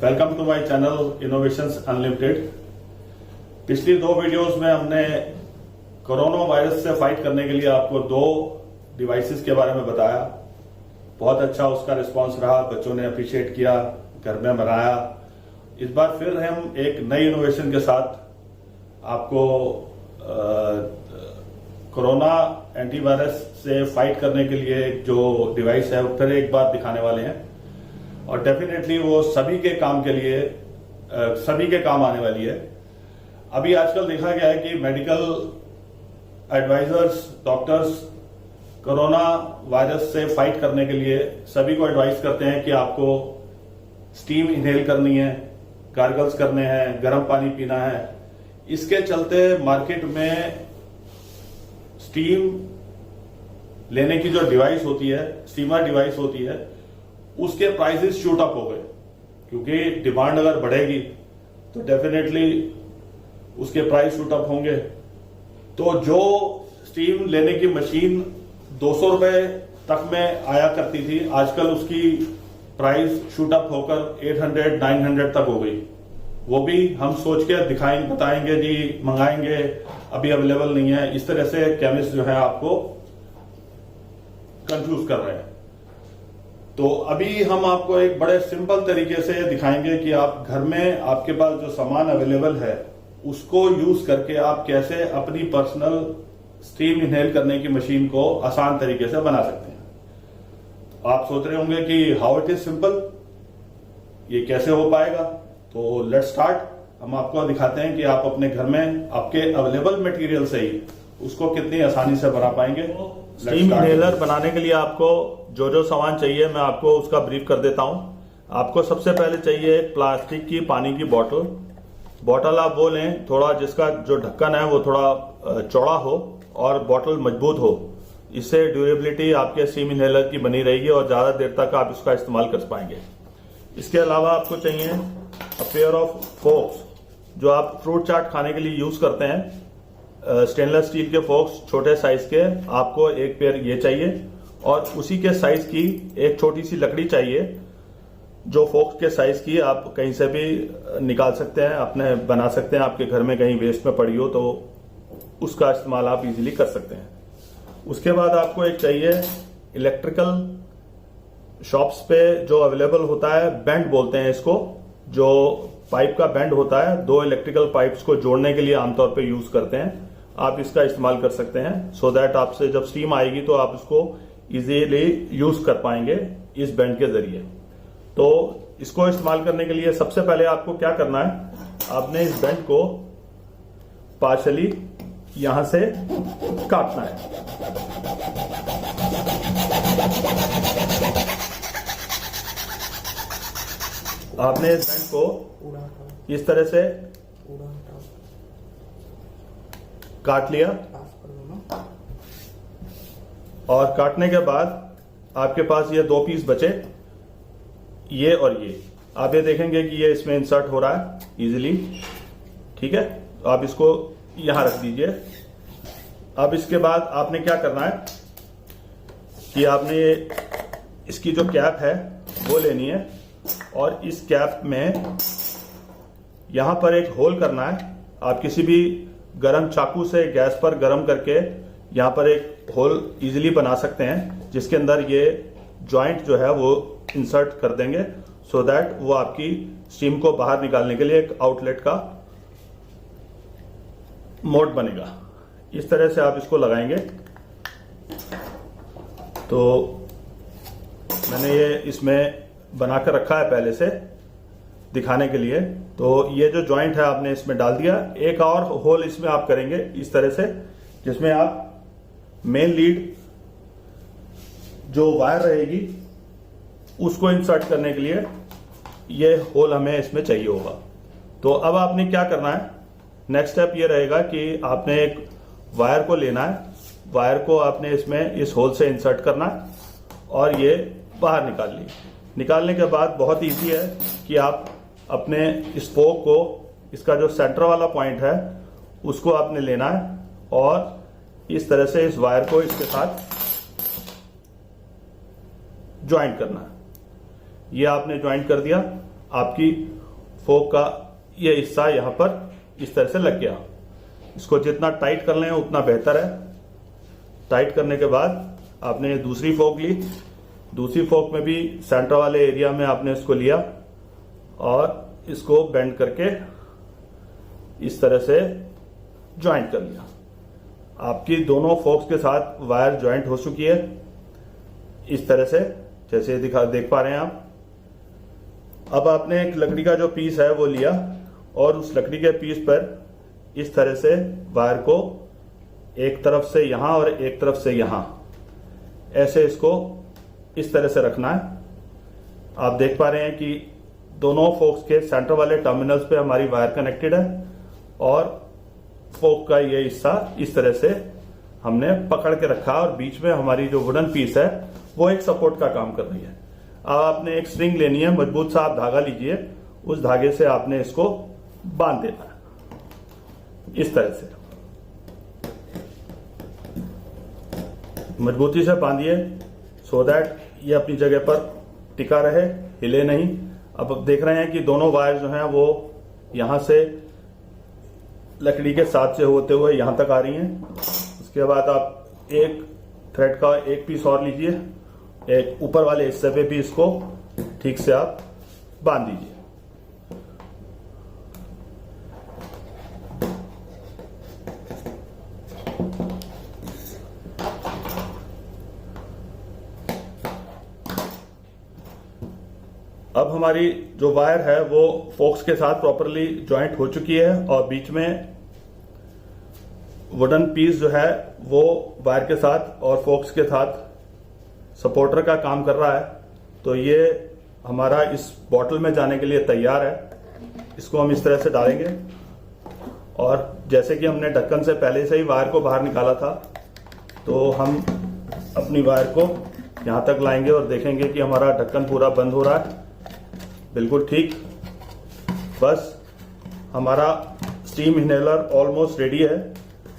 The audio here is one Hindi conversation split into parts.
Welcome to my channel innovations unlimited. पिछली दो वीडियोस में हमने कोरोना वायरस से फाइट करने के लिए आपको दो डिवाइसेस के बारे में बताया। बहुत अच्छा उसका रिस्पांस रहा, बच्चों ने अप्रिशिएट किया, घर में बनाया। इस बार फिर हम एक नई इनोवेशन के साथ आपको कोरोना एंटीवायरस से फाइट करने के लिए जो डिवाइस है वो फिर एक बार दिखाने वाले हैं और डेफिनेटली वो सभी के काम के लिए सभी के काम आने वाली है। अभी आजकल देखा गया है कि medical advisors, doctors corona virus से फाइट करने के लिए सभी को एडवाइस करते हैं कि आपको स्टीम इनहेल करनी है, गार्गल्स करने हैं, गर्म पानी पीना है। इसके चलते मार्केट में स्टीम लेने की जो डिवाइस होती है, स्टीमर डिवाइस होती है, उसके प्राइसेस शूट अप हो गए क्योंकि डिमांड अगर बढ़ेगी तो डेफिनेटली उसके प्राइस शूट अप होंगे। तो जो स्टीम लेने की मशीन 200 रुपए तक में आया करती थी, आजकल उसकी प्राइस शूट अप होकर 800, 900 तक हो गई। वो भी हम सोच के दिखाएंगे, बताएंगे जी मंगाएंगे, अभी अवेलेबल नहीं है। इस तरह से केमिस्ट जो है आपको कंफ्यूज कर रहे हैं। तो अभी हम आपको एक बड़े सिंपल तरीके से दिखाएंगे कि आप घर में आपके पास जो सामान अवेलेबल है उसको यूज करके आप कैसे अपनी पर्सनल स्टीम इनहेल करने की मशीन को आसान तरीके से बना सकते हैं। आप सोच रहे होंगे कि हाउ इट इज सिंपल, ये कैसे हो पाएगा। तो लेट्स स्टार्ट। हम आपको दिखाते हैं कि आप अपने घर में आपके अवेलेबल मटेरियल से ही उसको कितनी आसानी से बना पाएंगे। स्टीम इनहेलर बनाने के लिए आपको जो जो सामान चाहिए मैं आपको उसका ब्रीफ कर देता हूं। आपको सबसे पहले चाहिए एक प्लास्टिक की पानी की बॉटल आप वो लें थोड़ा जिसका जो ढक्कन है वो थोड़ा चौड़ा हो और बॉटल मजबूत हो। इससे ड्यूरेबिलिटी आपके स्टीम इनहेलर की बनी रहेगी और ज्यादा देर तक आप इसका इस्तेमाल कर पाएंगे। इसके अलावा आपको चाहिए अ पेयर ऑफ फोक्स जो आप फ्रूट चाट खाने के लिए यूज करते हैं। स्टेनलेस स्टील के फोक्स छोटे साइज के आपको एक पेयर ये चाहिए और उसी के साइज की एक छोटी सी लकड़ी चाहिए जो फोक्स के साइज की आप कहीं से भी निकाल सकते हैं, अपने बना सकते हैं। आपके घर में कहीं वेस्ट में पड़ी हो तो उसका इस्तेमाल आप इजीली कर सकते हैं। उसके बाद आपको एक चाहिए इलेक्ट्रिकल शॉप्स पे जो अवेलेबल होता है, बेंड बोलते हैं इसको, जो पाइप का बेंड होता है, दो इलेक्ट्रिकल पाइप्स को जोड़ने के लिए आमतौर पे यूज करते हैं। आप इसका इस्तेमाल कर सकते हैं सो दैट आपसे जब स्टीम आएगी तो आप इसको इजीली यूज कर पाएंगे इस बेंड के जरिए। तो इसको इस्तेमाल करने के लिए सबसे पहले आपको क्या करना है, आपने इस बेंड को पार्शली यहां से काटना है। आपने इस बेंड को इस तरह से काट लिया और काटने के बाद आपके पास ये दो पीस बचे, ये और ये। आप ये देखेंगे कि ये इसमें इंसर्ट हो रहा है इजीली, ठीक है। तो आप इसको यहां रख दीजिए। अब इसके बाद आपने क्या करना है कि आपने ये इसकी जो कैप है वो लेनी है और इस कैप में यहां पर एक होल करना है। आप किसी भी गरम चाकू से गैस पर गरम करके यहां पर एक होल इजीली बना सकते हैं जिसके अंदर ये जॉइंट जो है वो इंसर्ट कर देंगे सो दैट वो आपकी स्टीम को बाहर निकालने के लिए एक आउटलेट का मोड बनेगा। इस तरह से आप इसको लगाएंगे। तो मैंने ये इसमें बनाकर रखा है पहले से दिखाने के लिए। तो ये जो जॉइंट है आपने इसमें डाल दिया। एक और होल इसमें आप करेंगे इस तरह से जिसमें आप मेन लीड जो वायर रहेगी उसको इंसर्ट करने के लिए ये होल हमें इसमें चाहिए होगा। तो अब आपने क्या करना है, नेक्स्ट स्टेप ये रहेगा कि आपने एक वायर को लेना है, वायर को आपने इसमें इस होल से इंसर्ट करना है और ये बाहर निकाल ली। निकालने के बाद बहुत इजी है कि आप अपने इस फोक को, इसका जो सेंटर वाला पॉइंट है उसको आपने लेना है और इस तरह से इस वायर को इसके साथ ज्वाइंट करना है। ये आपने ज्वाइंट कर दिया। आपकी फोक का ये हिस्सा यहाँ पर इस तरह से लग गया। इसको जितना टाइट कर लें उतना बेहतर है। टाइट करने के बाद आपने दूसरी फोक ली, दूसरी फोक में भी सेंटर वाले एरिया में आपने इसको लिया और इसको बेंड करके इस तरह से ज्वाइंट कर लिया। आपकी दोनों फोक्स के साथ वायर ज्वाइंट हो चुकी है इस तरह से, जैसे देख पा रहे हैं आप। अब आपने एक लकड़ी का जो पीस है वो लिया और उस लकड़ी के पीस पर इस तरह से वायर को एक तरफ से यहां और एक तरफ से यहां ऐसे इसको इस तरह से रखना है। आप देख पा रहे हैं कि दोनों फोक्स के सेंटर वाले टर्मिनल्स पे हमारी वायर कनेक्टेड है और फोक का ये हिस्सा इस तरह से हमने पकड़ के रखा और बीच में हमारी जो वुडन पीस है वो एक सपोर्ट का काम कर रही है। अब आपने एक स्ट्रिंग लेनी है, मजबूत सा आप धागा लीजिए, उस धागे से आपने इसको बांध देना है इस तरह से। मजबूती से बांधिए सो दैट ये अपनी जगह पर टिका रहे, हिले नहीं। अब देख रहे हैं कि दोनों वायर जो हैं वो यहां से लकड़ी के साथ से होते हुए यहां तक आ रही हैं। उसके बाद आप एक थ्रेड का एक पीस और लीजिए, एक ऊपर वाले हिस्से पे भी इसको ठीक से आप बांध दीजिए। अब हमारी जो वायर है वो फोक्स के साथ प्रॉपरली ज्वाइंट हो चुकी है और बीच में वुडन पीस जो है वो वायर के साथ और फोक्स के साथ सपोर्टर का काम कर रहा है। तो ये हमारा इस बॉटल में जाने के लिए तैयार है। इसको हम इस तरह से डालेंगे और जैसे कि हमने ढक्कन से पहले से ही वायर को बाहर निकाला था, तो हम अपनी वायर को यहां तक लाएंगे और देखेंगे कि हमारा ढक्कन पूरा बंद हो रहा है। बिल्कुल ठीक। बस हमारा स्टीम इनहेलर ऑलमोस्ट रेडी है।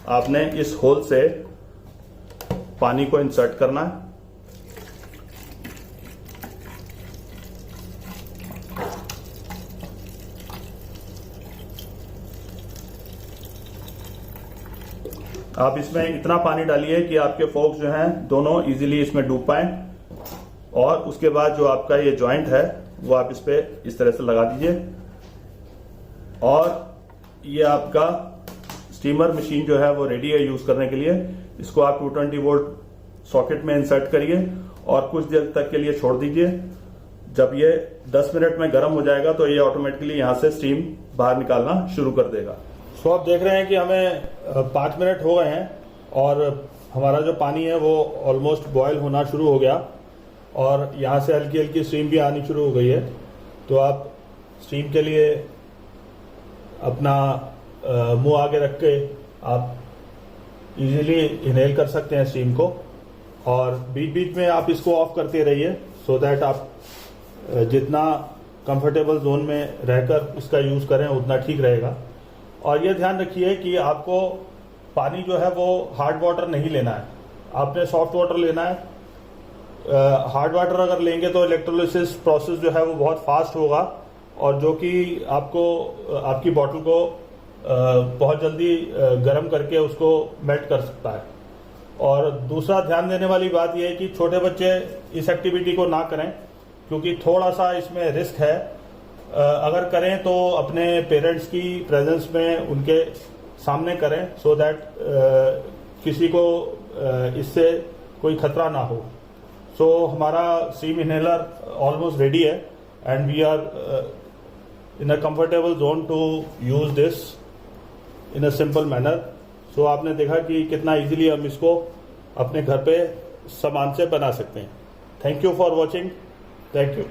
आपने इस होल से पानी को इंसर्ट करना है। आप इसमें इतना पानी डालिए कि आपके फोक्स जो हैं दोनों इजीली इसमें डूब पाएं और उसके बाद जो आपका ये जॉइंट है वो आप इस पे इस तरह से लगा दीजिए और ये आपका स्टीमर मशीन जो है वो रेडी है यूज करने के लिए। इसको आप 220 वोल्ट सॉकेट में इंसर्ट करिए और कुछ देर तक के लिए छोड़ दीजिए। जब ये 10 मिनट में गर्म हो जाएगा तो ये ऑटोमेटिकली यहां से स्टीम बाहर निकालना शुरू कर देगा। सो आप देख रहे हैं कि हमें 5 मिनट हो गए हैं और हमारा जो पानी है वो ऑलमोस्ट बॉयल होना शुरू हो गया और यहाँ से हल्की हल्की स्टीम भी आनी शुरू हो गई है। तो आप स्टीम के लिए अपना मुंह आगे रख के आप इजीली इनहेल कर सकते हैं स्टीम को और बीच बीच में आप इसको ऑफ करते रहिए सो दैट आप जितना कंफर्टेबल जोन में रहकर इसका यूज़ करें उतना ठीक रहेगा। और ये ध्यान रखिए कि आपको पानी जो है वो हार्ड वाटर नहीं लेना है, आपने सॉफ्ट वाटर लेना है। हार्ड वाटर अगर लेंगे तो इलेक्ट्रोलिसिस प्रोसेस जो है वो बहुत फास्ट होगा और जो कि आपको आपकी बॉटल को बहुत जल्दी गर्म करके उसको मेल्ट कर सकता है। और दूसरा ध्यान देने वाली बात यह है कि छोटे बच्चे इस एक्टिविटी को ना करें क्योंकि थोड़ा सा इसमें रिस्क है। अगर करें तो अपने पेरेंट्स की प्रेजेंस में उनके सामने करें सो दैट किसी को इससे कोई खतरा ना हो। सो हमारा स्टीम इनहेलर ऑलमोस्ट रेडी है and we are in a comfortable zone to use this in a simple manner. So आपने देखा कि कितना इजीली हम इसको अपने घर पे सामान से बना सकते हैं। Thank you for watching. Thank you.